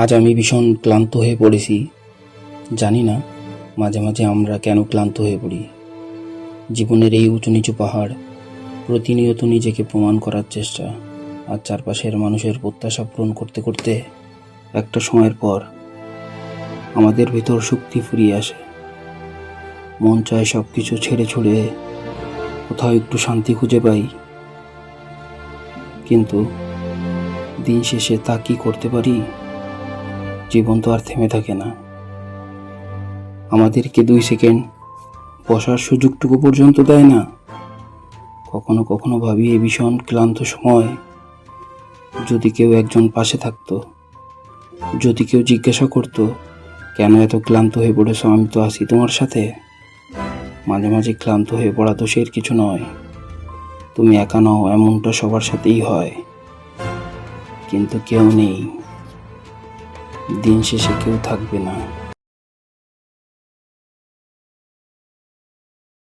আজ আমি ভীষণ ক্লান্ত হয়ে পড়েছি। জানি না মাঝে মাঝে আমরা কেন ক্লান্ত হয়ে পড়ি। জীবনের এই উঁচু নিচু পাহাড়, প্রতিনিয়ত নিজেকে প্রমাণ করার চেষ্টা, আর চারপাশের মানুষের প্রত্যাশা পূরণ করতে করতে একটা সময়ের পর আমাদের ভিতর শক্তি ফুরিয়ে আসে। মন চায় সব কিছু ছেড়ে ছুড়ে কোথাও একটু শান্তি খুঁজে পাই, কিন্তু দিন শেষে তা কি করতে পারি? জীবন তো আর থেমে থাকে না। আমাদেরকে 2 সেকেন্ড বসার সুযোগটুকু পর্যন্ত দেয় না। কখনো কখনো ভাবি এই ভীষণ ক্লান্ত সময় যদি কেউ একজন পাশে থাকতো, যদি কেউ জিজ্ঞাসা করতো, কেন এত ক্লান্ত হয়ে পড়েছো, আমি তো আছি তোমার সাথে। মাঝে মাঝে ক্লান্ত হয়ে পড়া দোষের কিছু নয়। তুমি একা নও, এমনটা সবার সাথেই হয়। কিন্তু কেউ নেই, দিন শেষে কেউ থাকবে না।